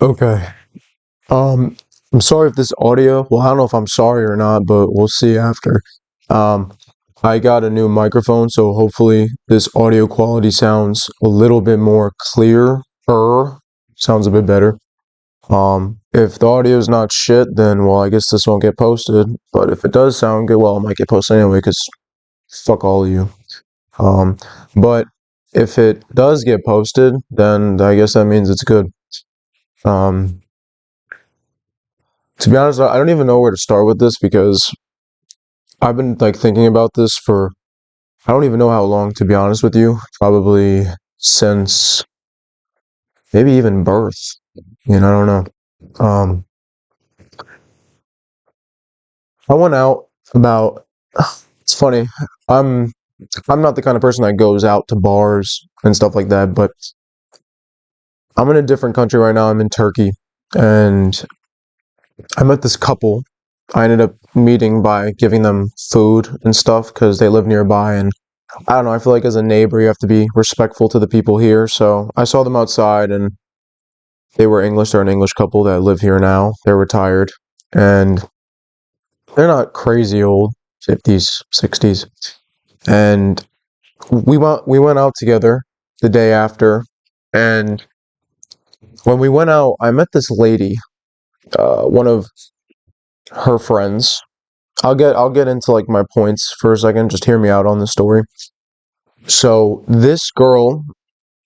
Okay. Um, I'm sorry if this audio, well, I don't know if I'm sorry or not, but we'll see after. Um, I got a new microphone, so hopefully this audio quality sounds a little bit more clear, sounds a bit better. If the audio is not shit, then well, I guess this won't get posted. But if it does sound good, well, it might get posted anyway, because fuck all of you. Um, but if it does get posted, then I guess that means it's good. Um, to be honest, I don't even know where to start with this because I've been like thinking about this for I don't even know how long, to be honest with you. Probably since maybe even birth. I don't know. I went out about. It's funny. I'm I'm not the kind of person that goes out to bars and stuff like that, but I'm in a different country right now. I'm in Turkey, and I met this couple. I ended up meeting by giving them food and stuff because they live nearby, and I don't know. I feel like as a neighbor, you have to be respectful to the people here. So I saw them outside, and they were English. They're an English couple that live here now. They're retired, and they're not crazy old, 50s, 60s. And we went out together the day after, and when we went out, I met this lady, one of her friends. I'll get into like my points for a second. Just hear me out on the story. So this girl,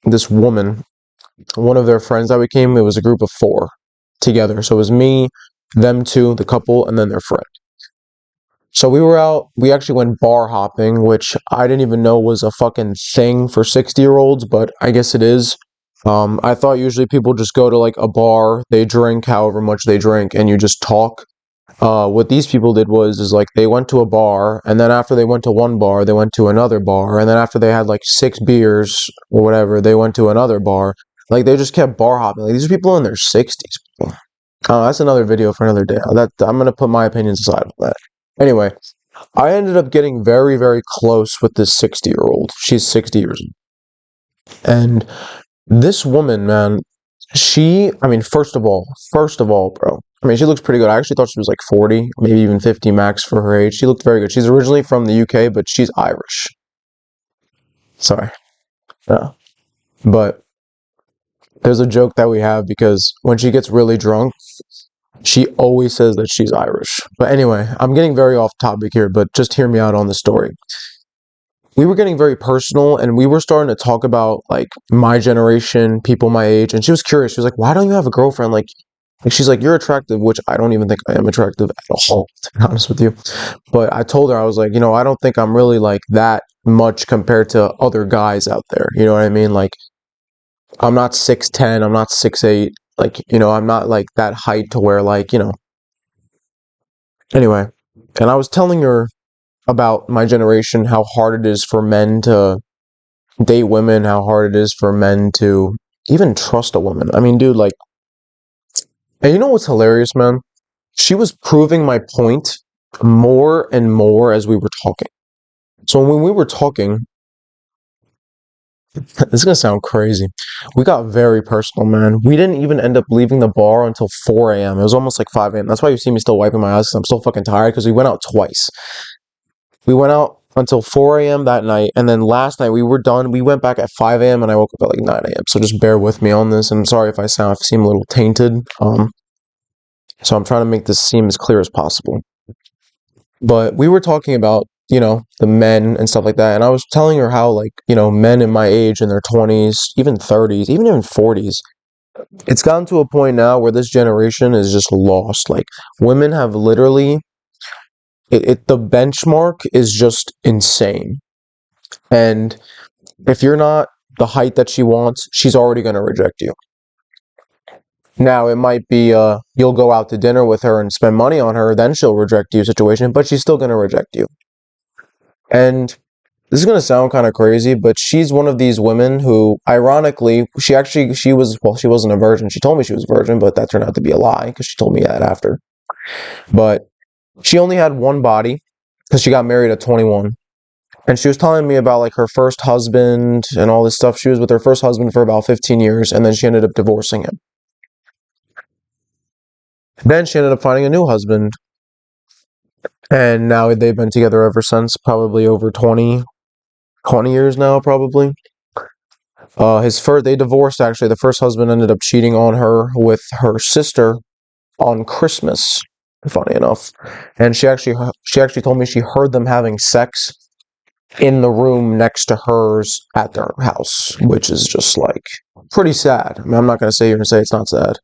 this woman, one of their friends that we came, it was a group of four together. So it was me, them two, the couple, and then their friend. So we were out, we actually went bar hopping, which I didn't even know was a fucking thing for 60-year-olds, but I guess it is. I thought usually people just go to like a bar, they drink however much they drink, and you just talk. What these people did was is like they went to a bar, and then after they went to one bar, they went to another bar, and then after they had like 6 beers or whatever, they went to another bar. Like they just kept bar hopping. Like these are people in their 60s. That's another video for another day. That I'm gonna put my opinions aside on that. Anyway, I ended up getting very, very close with this 60-year-old. She's 60 years old. And this woman, man, I mean, first of all, bro. I mean, she looks pretty good. I actually thought she was like 40, maybe even 50 max for her age. She looked very good. She's originally from the UK, but she's Irish. Sorry. Yeah. But there's a joke that we have because when she gets really drunk, she always says that she's Irish. But anyway, I'm getting very off topic here, but just hear me out on the story. We were getting very personal and we were starting to talk about like my generation, people my age, and she was curious. She was like, "Why don't you have a girlfriend?" Like she's like, "You're attractive," which I don't even think I am attractive at all, to be honest with you. But I told her, I was like, I don't think I'm really like that much compared to other guys out there. You know what I mean? Like I'm not 6'10", I'm not 6'8", like, I'm not like that height to where like, anyway. And I was telling her about my generation, how hard it is for men to date women, how hard it is for men to even trust a woman. I mean, dude, like, and you know what's hilarious, man? She was proving my point more and more as we were talking. So when we were talking, this is gonna sound crazy. We got very personal, man. We didn't even end up leaving the bar until 4 a.m. It was almost like 5 a.m. That's why you see me still wiping my eyes 'cause I'm still fucking tired because we went out twice. We went out until 4 a.m. that night, and then last night we were done. We went back at 5 a.m. and I woke up at like 9 a.m. So just bear with me on this. I'm sorry if I seem a little tainted. So I'm trying to make this seem as clear as possible. But we were talking about, the men and stuff like that. And I was telling her how, like, men in my age in their 20s, even 30s, even 40s, it's gotten to a point now where this generation is just lost. Like, women have literally, the benchmark is just insane. And if you're not the height that she wants, she's already going to reject you. Now, it might be you'll go out to dinner with her and spend money on her, then she'll reject you situation, but she's still going to reject you. And this is going to sound kind of crazy, but she's one of these women who, ironically, she wasn't a virgin. She told me she was a virgin, but that turned out to be a lie because she told me that after. But she only had one body because she got married at 21. And she was telling me about like her first husband and all this stuff. She was with her first husband for about 15 years, and then she ended up divorcing him. Then she ended up finding a new husband, and now they've been together ever since, probably over 20 years now, probably. They divorced actually. The first husband ended up cheating on her with her sister on Christmas, funny enough. And she actually told me she heard them having sex in the room next to hers at their house, which is just like pretty sad. I mean, I'm not gonna sit here and say it's not sad.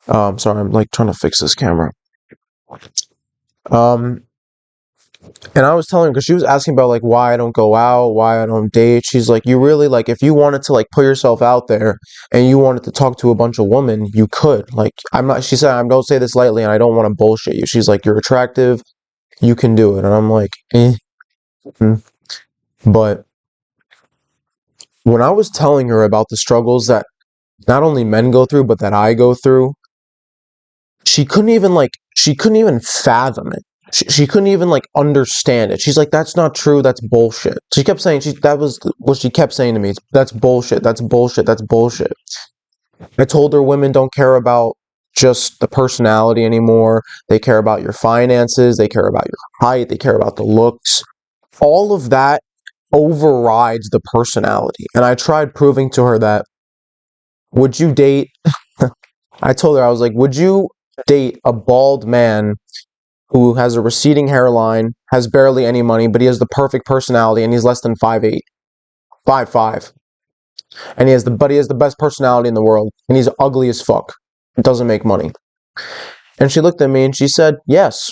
Sorry, I'm like trying to fix this camera. Um, and I was telling her because she was asking about like why I don't go out, why I don't date. She's like, you really like if you wanted to like put yourself out there and you wanted to talk to a bunch of women, you could. Like I'm not. She said I don't say this lightly, and I don't want to bullshit you. She's like, you're attractive, you can do it, and I'm like, eh. Mm. But when I was telling her about the struggles that not only men go through, but that I go through, she couldn't even fathom it. She couldn't even like understand it. She's like, that's not true. That's bullshit. She kept saying that was what she kept saying to me. That's bullshit. That's bullshit. That's bullshit. I told her women don't care about just the personality anymore. They care about your finances. They care about your height. They care about the looks. All of that overrides the personality. And I tried proving to her that would you date I told her, I was like, would you date a bald man who has a receding hairline, has barely any money, but he has the perfect personality and he's less than 5'8", 5'5", and he has the best personality in the world and he's ugly as fuck. Doesn't make money. And she looked at me and she said, yes.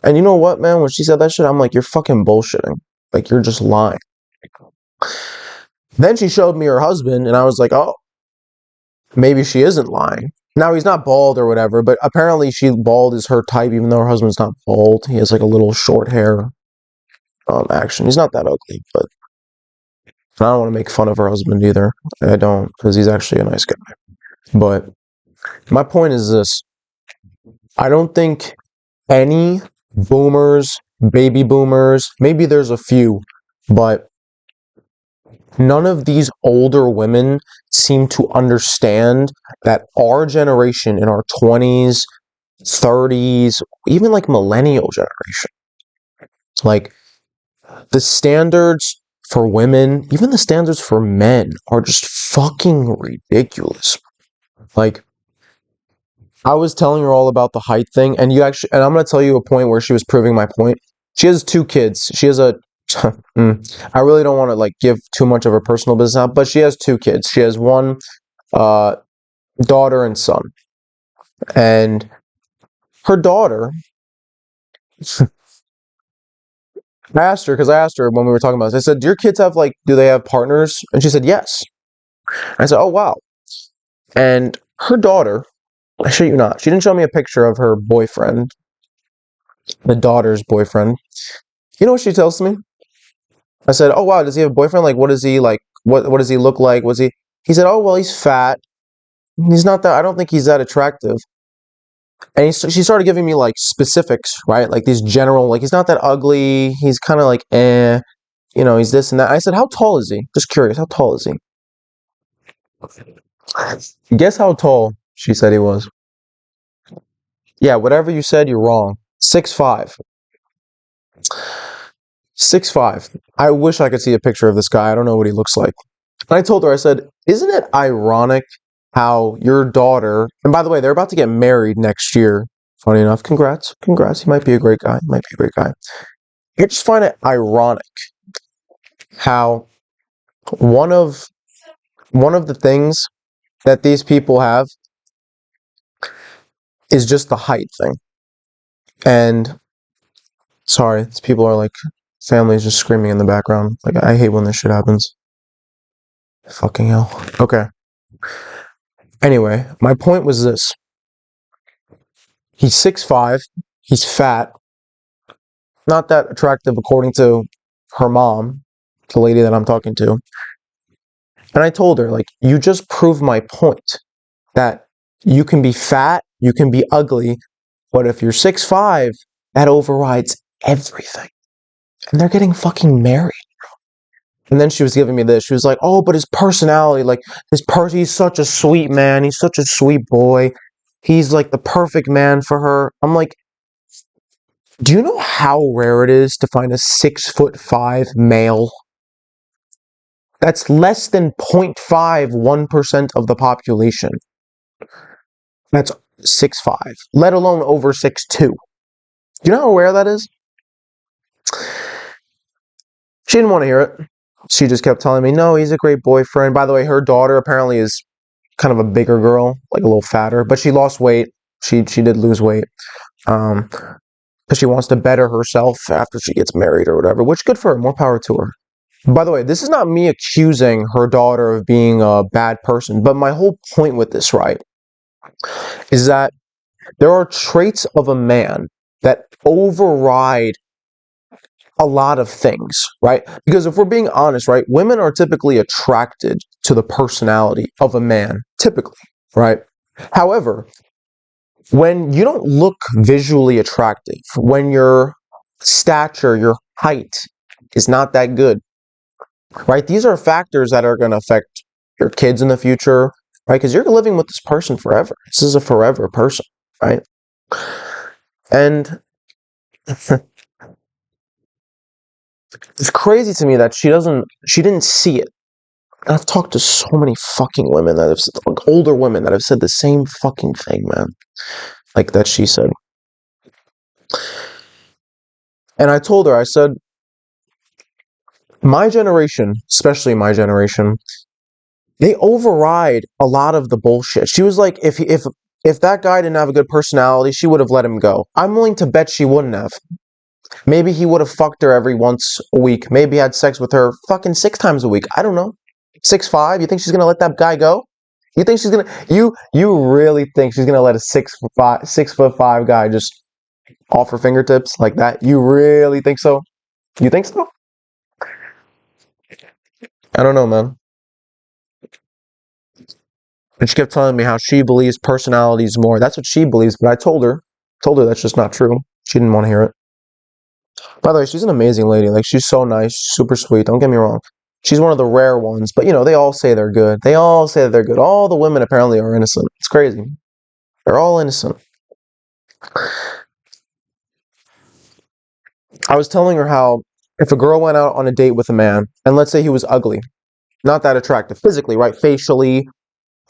And you know what, man? When she said that shit, I'm like, you're fucking bullshitting. Like, you're just lying. Then she showed me her husband and I was like, oh, maybe she isn't lying. Now he's not bald or whatever, but apparently bald is her type, even though her husband's not bald. He has like a little short hair. Action. He's not that ugly, but I don't want to make fun of her husband either. I don't, because he's actually a nice guy. But my point is this: I don't think any boomers, baby boomers, maybe there's a few, but none of these older women seem to understand that our generation in our 20s, 30s, even like millennial generation, like the standards for women, even the standards for men are just fucking ridiculous. Like, I was telling her all about the height thing, and I'm gonna tell you a point where she was proving my point. She has 2 kids. She has a I really don't want to like give too much of her personal business out, but she has 2 kids. She has one uh, daughter and son. And her daughter, I asked her when we were talking about this, I said, do your kids have like, do they have partners? And she said, yes. I said, oh, wow. And her daughter, I shit you not, she didn't show me a picture of her boyfriend, the daughter's boyfriend. You know what she tells me? I said, oh, wow, does he have a boyfriend? Like, what is he like? What does he look like? He said, oh, well, he's fat. He's not that, I don't think he's that attractive. And she started giving me like specifics, right? Like these general, like he's not that ugly. He's kind of like, he's this and that. I said, how tall is he? Just curious, how tall is he? Guess how tall she said he was. Yeah, whatever you said, you're wrong. 6'5". 6'5". I wish I could see a picture of this guy. I don't know what he looks like. And I told her, I said, isn't it ironic how your daughter, and by the way, they're about to get married next year. Funny enough, congrats. He might be a great guy. I just find it ironic how one of the things that these people have is just the height thing. And sorry, these people are like families just screaming in the background. Like I hate when this shit happens. Fucking hell. Okay. Anyway, my point was this. He's 6'5", he's fat, not that attractive according to her mom, the lady that I'm talking to. And I told her, like, you just proved my point that you can be fat, you can be ugly, but if you're 6'5", that overrides everything. and they're getting fucking married. And then she was giving me this. She was like, "Oh, but his personality, like he's such a sweet man. He's such a sweet boy. He's like the perfect man for her." I'm like, "Do you know how rare it is to find a 6'5" male? That's less than 0.51% of the population. That's 6'5", let alone over 6'2". Do you know how rare that is?" She didn't want to hear it. She just kept telling me, "No, he's a great boyfriend." By the way, her daughter apparently is kind of a bigger girl, like a little fatter, but she lost weight. She did lose weight. Um, because she wants to better herself after she gets married or whatever, which good for her. More power to her. By the way, this is not me accusing her daughter of being a bad person, but my whole point with this, right, is that there are traits of a man that override a lot of things, right? Because if we're being honest, right, women are typically attracted to the personality of a man, typically, right? However, when you don't look visually attractive, when your stature, your height is not that good, right? These are factors that are going to affect your kids in the future, right? Because you're living with this person forever. This is a forever person, right? And it's crazy to me that she didn't see it. And I've talked to so many fucking women that have, like, older women that have said the same fucking thing, man. Like that she said. And I told her, I said, my generation, especially my generation, they override a lot of the bullshit. She was like, if that guy didn't have a good personality, she would have let him go. I'm willing to bet she wouldn't have. Maybe he would have fucked her every once a week. Maybe had sex with her fucking 6 times a week. I don't know. 6'5"? You think she's gonna let that guy go? You think she's gonna you really think she's gonna let a 6'5" guy just off her fingertips like that? You really think so? You think so? I don't know, man. And she kept telling me how she believes personalities more. That's what she believes, but I told her that's just not true. She didn't want to hear it. By the way, she's an amazing lady. Like, she's so nice, super sweet. Don't get me wrong. She's one of the rare ones, but they all say they're good. They all say that they're good. All the women apparently are innocent. It's crazy. They're all innocent. I was telling her how if a girl went out on a date with a man, and let's say he was ugly, not that attractive physically, right? Facially,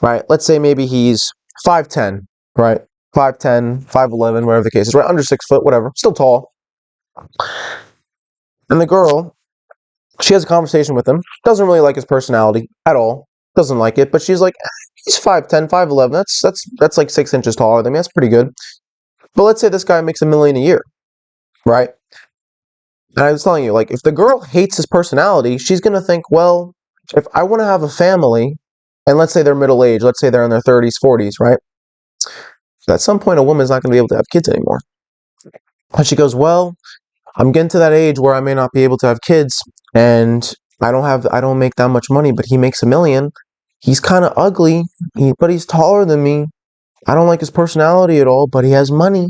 right? Let's say maybe he's 5'10", right? 5'10", 5'11", whatever the case is, right? Under 6 foot, whatever. Still tall. And the girl, she has a conversation with him. Doesn't really like his personality at all. Doesn't like it, but she's like, he's 5'10", 5'11". That's like 6 inches taller than me. That's pretty good. But let's say this guy makes $1 million a year, right? And I was telling you, like, if the girl hates his personality, she's gonna think, well, if I want to have a family, and let's say they're middle age, let's say they're in their 30s, 40s, right? So at some point, a woman's not gonna be able to have kids anymore. And she goes, well, I'm getting to that age where I may not be able to have kids, and I don't make that much money, but he makes $1 million. He's kind of ugly, but he's taller than me. I don't like his personality at all, but he has money,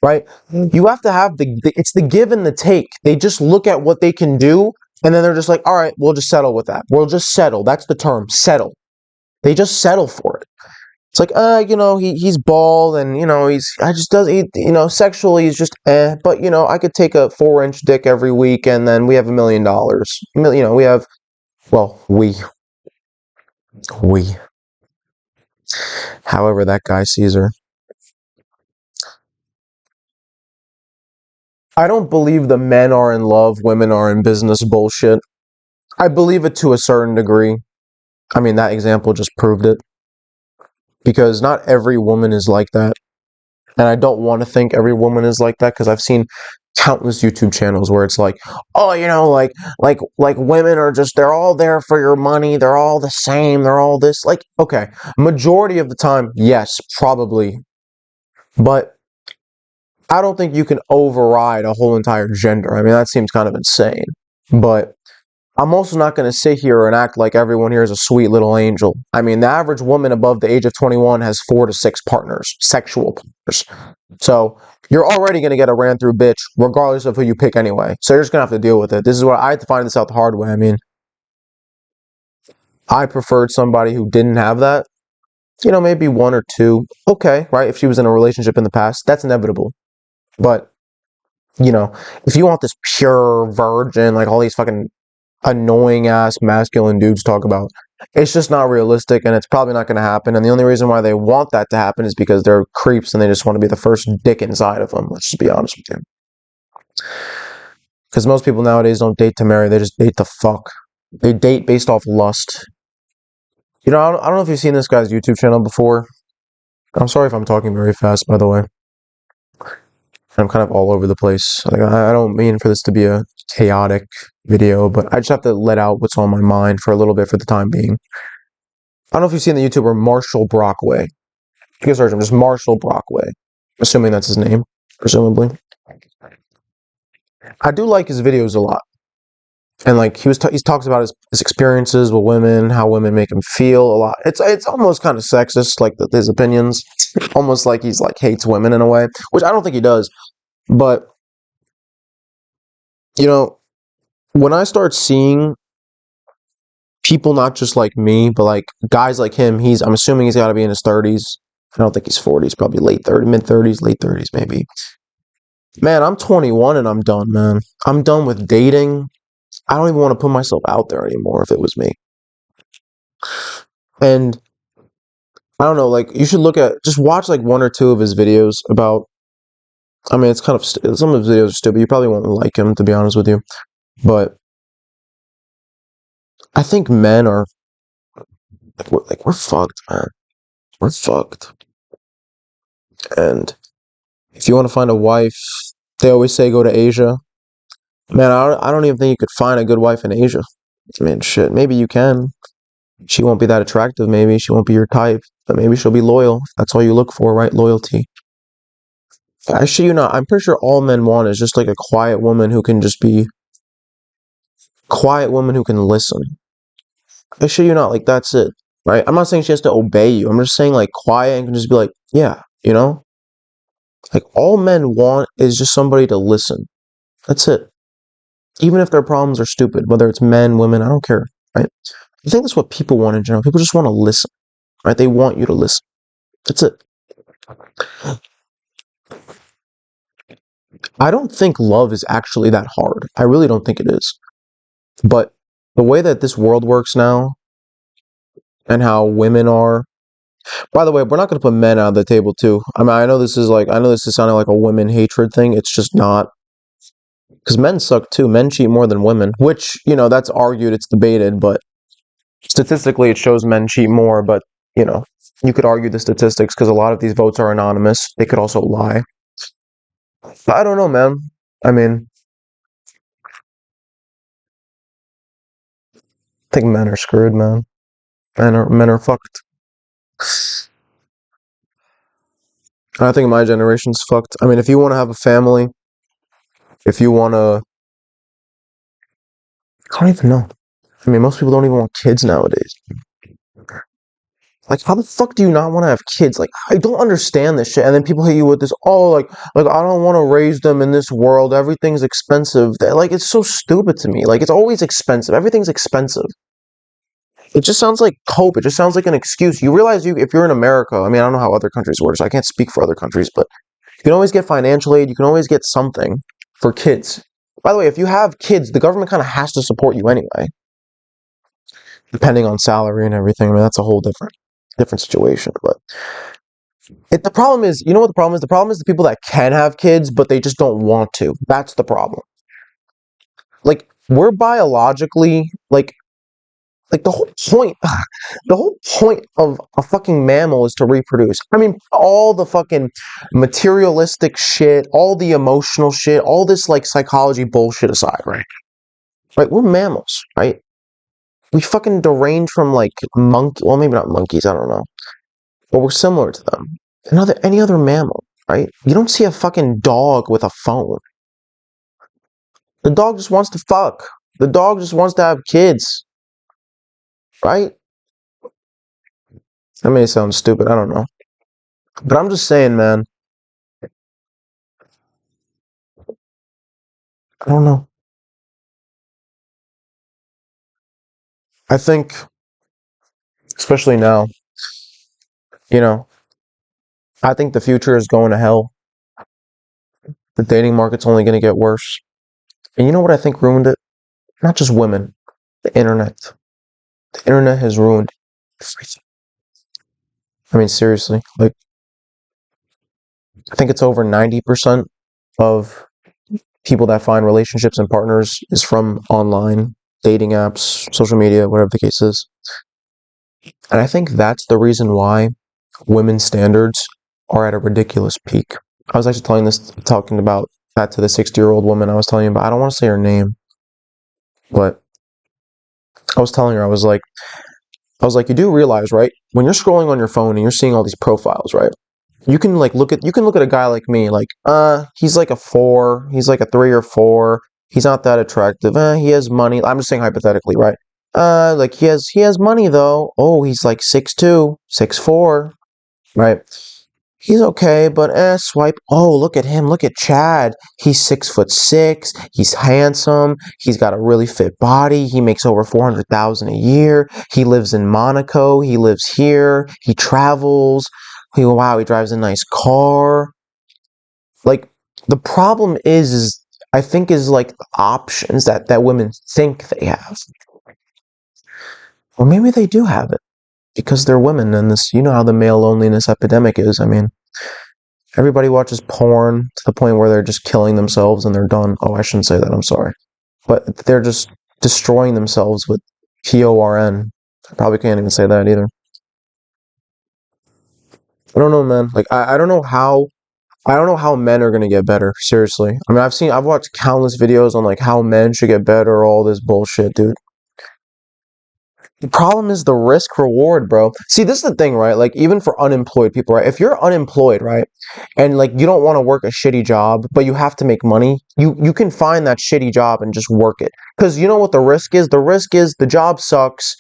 right? You have to have it's the give and the take. They just look at what they can do, and then they're just like, all right, we'll just settle with that. We'll just settle. That's the term, settle. They just settle for it. It's like, he's bald, and I just does he, sexually he's just but I could take a 4-inch dick every week, and then we have $1 million. We have, well, we, however that guy sees her. I don't believe the men are in love, women are in business bullshit. I believe it to a certain degree. I mean, that example just proved it. Because not every woman is like that. And I don't want to think every woman is like that, because I've seen countless YouTube channels where it's like, oh, like women are just, they're all there for your money. They're all the same. They're all this. Like, okay, majority of the time, yes, probably. But I don't think you can override a whole entire gender. I mean, that seems kind of insane. But I'm also not going to sit here and act like everyone here is a sweet little angel. I mean, the average woman above the age of 21 has 4 to 6 partners, sexual partners. So you're already going to get a ran through bitch, regardless of who you pick anyway. So you're just going to have to deal with it. This is what I had to find this out the hard way. I mean, I preferred somebody who didn't have that. You know, maybe one or two. Okay, right? If she was in a relationship in the past, that's inevitable. But, you know, if you want this pure virgin, like all these fucking annoying ass masculine dudes talk about, it's just not realistic and it's probably not going to happen. And the only reason why they want that to happen is because they're creeps and they just want to be the first dick inside of them. Let's just be honest with you. Because most people nowadays don't date to marry, they just date to fuck. They date based off lust. You know, I don't know if you've seen this guy's YouTube channel before. I'm sorry if I'm talking very fast, by the way. I'm kind of all over the place. Like, I don't mean for this to be a chaotic video, but I just have to let out what's on my mind for a little bit for the time being. I don't know if you've seen the YouTuber Marshall Brockway. You can search him, just Marshall Brockway. Assuming that's his name, presumably. I do like his videos a lot. And like he talks about his experiences with women, how women make him feel a lot. It's almost kind of sexist, like his opinions. Almost like he's like hates women in a way, which I don't think he does. But you know, when I start seeing people not just like me, but like guys like him, I'm assuming he's got to be in his 30s. I don't think he's 40s, probably late 30s, mid 30s, late 30s maybe. Man, I'm 21 and I'm done, man. I'm done with dating. I don't even want to put myself out there anymore if it was me. And I don't know, like you should just watch like one or two of his videos about. I mean, it's kind of some of his videos are stupid. You probably won't like him, to be honest with you. But I think men are we're fucked, man. We're fucked. And if you want to find a wife, they always say go to Asia. Man, I don't even think you could find a good wife in Asia. I mean, shit, maybe you can. She won't be that attractive, maybe. She won't be your type. But maybe she'll be loyal. That's all you look for, right? Loyalty. I shit you not. I'm pretty sure all men want is just like a quiet woman who can just be quiet woman who can listen. I shit you not. Like that's it, right? I'm not saying she has to obey you. I'm just saying like quiet and can just be like, yeah, you know. Like all men want is just somebody to listen. That's it. Even if their problems are stupid, whether it's men, women, I don't care, right? I think that's what people want in general. People just want to listen, right? They want you to listen. That's it. I don't think love is actually that hard. I really don't think it is. But the way that this world works now and how women are, by the way, we're not going to put men out of the table too. I mean, I know this is sounding like a women hatred thing. It's just not. Because men suck too. Men cheat more than women, which, you know, that's argued, it's debated, but statistically it shows men cheat more. But, you know, you could argue the statistics because a lot of these votes are anonymous. They could also lie. But I don't know, man. I mean, I think men are screwed, man. Men are fucked. I think my generation's fucked. I mean, if you want to have a family, if you want to, I don't even know. I mean, most people don't even want kids nowadays. Like, how the fuck do you not want to have kids? Like, I don't understand this shit. And then people hit you with this, oh, like I don't want to raise them in this world. Everything's expensive. Like, it's so stupid to me. Like, it's always expensive. Everything's expensive. It just sounds like cope. It just sounds like an excuse. You realize if you're in America, I mean, I don't know how other countries work, so I can't speak for other countries, but you can always get financial aid. You can always get something for kids. By the way, if you have kids, the government kind of has to support you anyway, depending on salary and everything. I mean, that's a whole different situation. But the problem is, you know what the problem is? The problem is the people that can have kids, but they just don't want to. That's the problem. Like, we're biologically, like the whole point of a fucking mammal is to reproduce. I mean, all the fucking materialistic shit, all the emotional shit, all this like psychology bullshit aside, right? Right, we're mammals, right? We fucking derange from like monkey. Well, maybe not monkeys. I don't know, but we're similar to them. Any other mammal, right? You don't see a fucking dog with a phone. The dog just wants to fuck. The dog just wants to have kids, right? That may sound stupid, I don't know. But I'm just saying, man, I don't know. I think, especially now, you know, I think the future is going to hell. The dating market's only going to get worse. And you know what I think ruined it? Not just women, the internet. The internet has ruined everything. I mean, seriously, like, I think it's over 90% of people that find relationships and partners is from online dating apps, social media, whatever the case is. And I think that's the reason why women's standards are at a ridiculous peak. I was actually talking about that to the 60-year-old woman I was telling you about. I don't want to say her name, but I was telling her, you do realize, right? When you're scrolling on your phone and you're seeing all these profiles, right? You can look at a guy like me, like, he's like a 4, he's like a 3 or 4, he's not that attractive, he has money. I'm just saying hypothetically, right? Like he has money though. Oh, he's like 6'2", 6'4", right? He's okay, but swipe. Oh, look at him. Look at Chad. He's 6'6". He's handsome. He's got a really fit body. He makes over 400,000 a year. He lives in Monaco. He lives here. He travels. Wow, he drives a nice car. Like, the problem is I think is like the options that women think they have. Or maybe they do have it because they're women, and this, you know how the male loneliness epidemic is. I mean, everybody watches porn to the point where they're just killing themselves and they're done. Oh, I shouldn't say that. I'm sorry. But they're just destroying themselves with porn. I probably can't even say that either. I don't know, man. Like, I don't know how men are gonna get better. Seriously. I mean, I've watched countless videos on like how men should get better, all this bullshit, dude. The problem is the risk reward, bro. See, this is the thing, right? Like, even for unemployed people, right? If you're unemployed, right, and like you don't want to work a shitty job, but you have to make money, you can find that shitty job and just work it. Because you know what the risk is? The risk is the job sucks.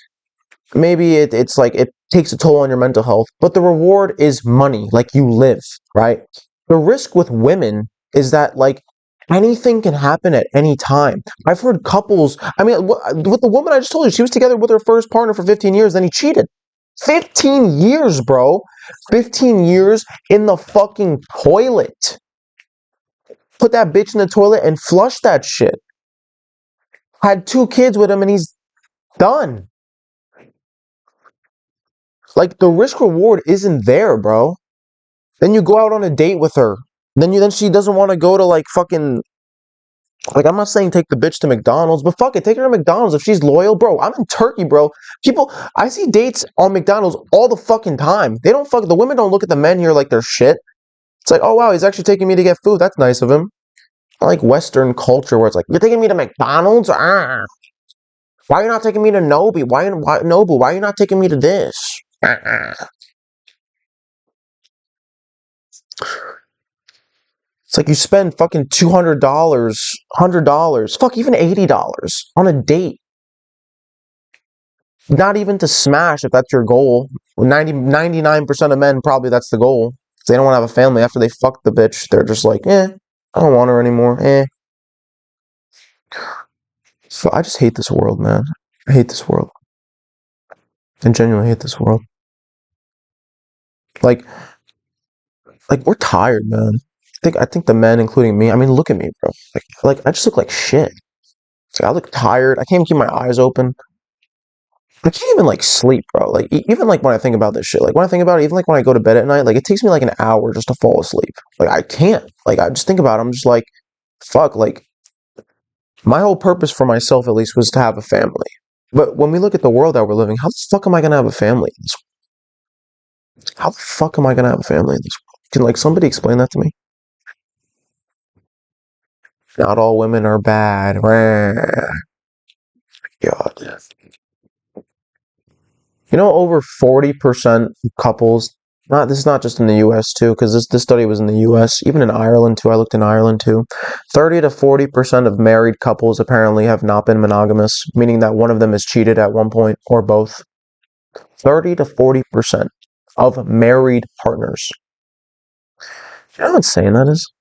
Maybe it's like it takes a toll on your mental health, but the reward is money, like you live, right? The risk with women is that like anything can happen at any time. I've heard couples, I mean, with the woman I just told you, she was together with her first partner for 15 years, then he cheated. 15 years, bro. 15 years in the fucking toilet. Put that bitch in the toilet and flush that shit. Had 2 kids with him and he's done. Like, the risk reward isn't there, bro. Then you go out on a date with her. Then she doesn't want to go to like fucking, like, I'm not saying take the bitch to McDonald's, but fuck it, take her to McDonald's if she's loyal, bro. I'm in Turkey, bro. People, I see dates on McDonald's all the fucking time. The women don't look at the men here like they're shit. It's like, oh wow, he's actually taking me to get food. That's nice of him. I like Western culture where it's like, you're taking me to McDonald's? Ah. Why are you not taking me to Nobu? Nobu? Why are you not taking me to this? It's like you spend fucking $200, $100, fuck, even $80 on a date. Not even to smash if that's your goal. 99% of men, probably that's the goal. If they don't want to have a family after they fuck the bitch, they're just like, I don't want her anymore. So I just hate this world, man. I hate this world. I genuinely hate this world. Like, we're tired, man. I think the men, including me. I mean, look at me, bro. Like I just look like shit. It's like, I look tired. I can't even keep my eyes open. I can't even like sleep, bro. Like even like when I think about this shit, like when I think about it, even like when I go to bed at night, like it takes me like an hour just to fall asleep. Like I can't. Like I just think about it, I'm just like, fuck. Like my whole purpose for myself, at least, was to have a family. But when we look at the world that we're living, how the fuck am I gonna have a family in this world? How the fuck am I gonna have a family in this world? Can like somebody explain that to me? Not all women are bad. God. You know, over 40% of couples Not this is not just in the U.S. too, because this study was in the U.S. Even in Ireland too. I looked in Ireland too. 30 to 40% of married couples apparently have not been monogamous, meaning that one of them has cheated at one point or both. 30 to 40% of married partners. You know how insane that is?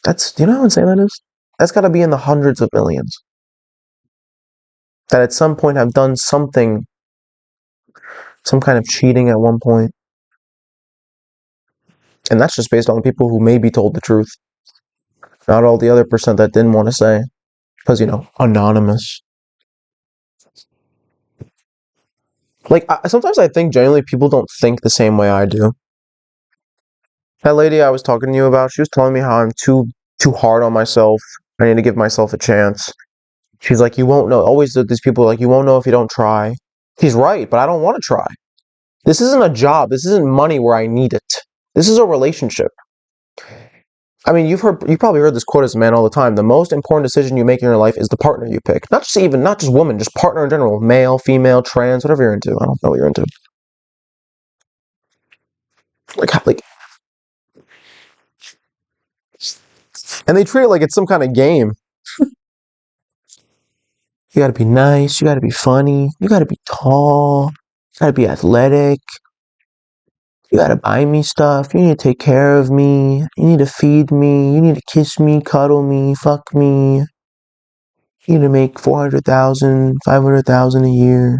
Do you know how insane that is? That's got to be in the hundreds of millions. That at some point have done something, some kind of cheating at one point. And that's just based on people who maybe told the truth. Not all the other percent that didn't want to say. Because, anonymous. Like, sometimes I think genuinely people don't think the same way I do. That lady I was talking to you about, she was telling me how I'm too hard on myself. I need to give myself a chance. She's like, you won't know. Always these people are like, you won't know if you don't try. She's right, but I don't want to try. This isn't a job. This isn't money where I need it. This is a relationship. I mean, you've probably heard this quote as a man all the time. The most important decision you make in your life is the partner you pick. Not just woman, just partner in general. Male, female, trans, whatever you're into. I don't know what you're into. Like, and they treat it like it's some kind of game. You gotta be nice, you gotta be funny, you gotta be tall, you gotta be athletic, you gotta buy me stuff, you need to take care of me, you need to feed me, you need to kiss me, cuddle me, fuck me. You need to make 400,000, 500,000 a year.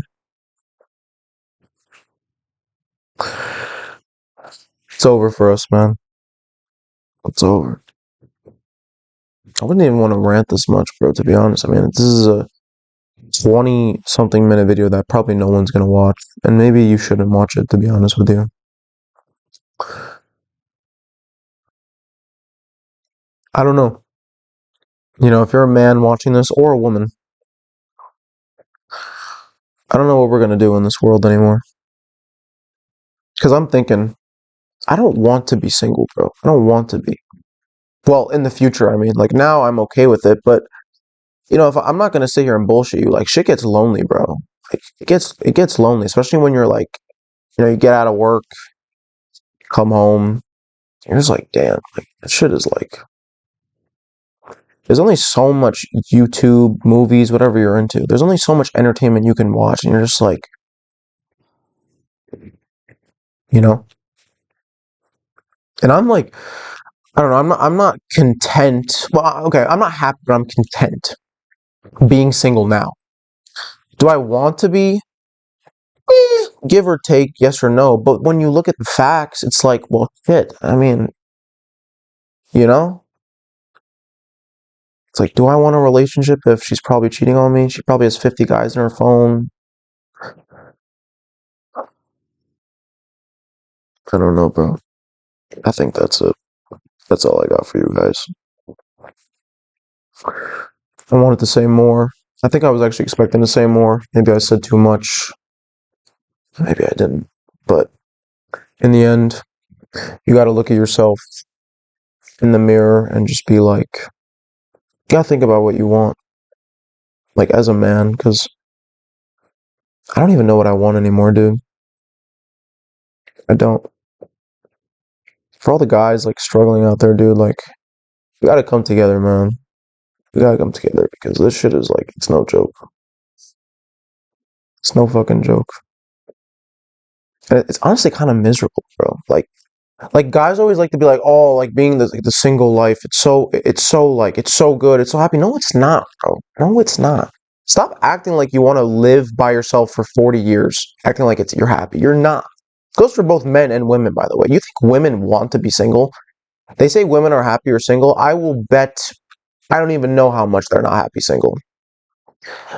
It's over for us, man. It's over. I wouldn't even want to rant this much, bro, to be honest. I mean, this is a 20-something minute video that probably no one's gonna watch. And maybe you shouldn't watch it, to be honest with you. I don't know. If you're a man watching this, or a woman, I don't know what we're gonna do in this world anymore. Because I'm thinking, I don't want to be single, bro. I don't want to be. Well, in the future, I mean, like now I'm okay with it, but if I'm not gonna sit here and bullshit you, like shit gets lonely, bro. Like it gets lonely, especially when you're like, you get out of work, come home, you're just like, damn, like that shit is like. There's only so much YouTube, movies, whatever you're into. There's only so much entertainment you can watch, and you're just like, you know. And I'm like, I don't know. I'm not content. Well, okay, I'm not happy, but I'm content being single now. Do I want to be? Give or take, yes or no. But when you look at the facts, it's like, well, shit. I mean, you know, it's like, do I want a relationship if she's probably cheating on me? She probably has 50 guys in her phone. I don't know, bro. I think that's it. That's all I got for you guys. I wanted to say more. I think I was actually expecting to say more. Maybe I said too much. Maybe I didn't. But in the end, you got to look at yourself in the mirror and just be like, you got to think about what you want. Like, as a man, because I don't even know what I want anymore, dude. I don't. For all the guys, like, struggling out there, dude, like, we got to come together, man. We got to come together because this shit is like, it's no joke. It's no fucking joke. And it's honestly kind of miserable, bro. Like guys always like to be like, oh, like being the single life. It's so good. It's so happy. No, it's not, bro. No, it's not. Stop acting like you want to live by yourself for 40 years, acting like you're happy. You're not. It goes for both men and women, by the way. You think women want to be single? They say women are happier single. I will bet I don't even know how much they're not happy single.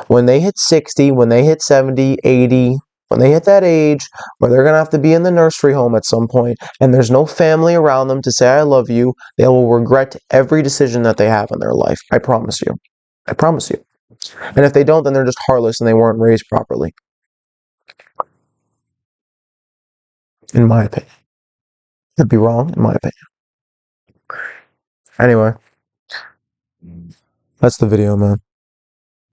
When they hit 60, when they hit 70, 80, when they hit that age where they're going to have to be in the nursery home at some point and there's no family around them to say, I love you, they will regret every decision that they have in their life. I promise you. I promise you. And if they don't, then they're just heartless and they weren't raised properly. In my opinion. Could be wrong, in my opinion. Anyway, that's the video, man.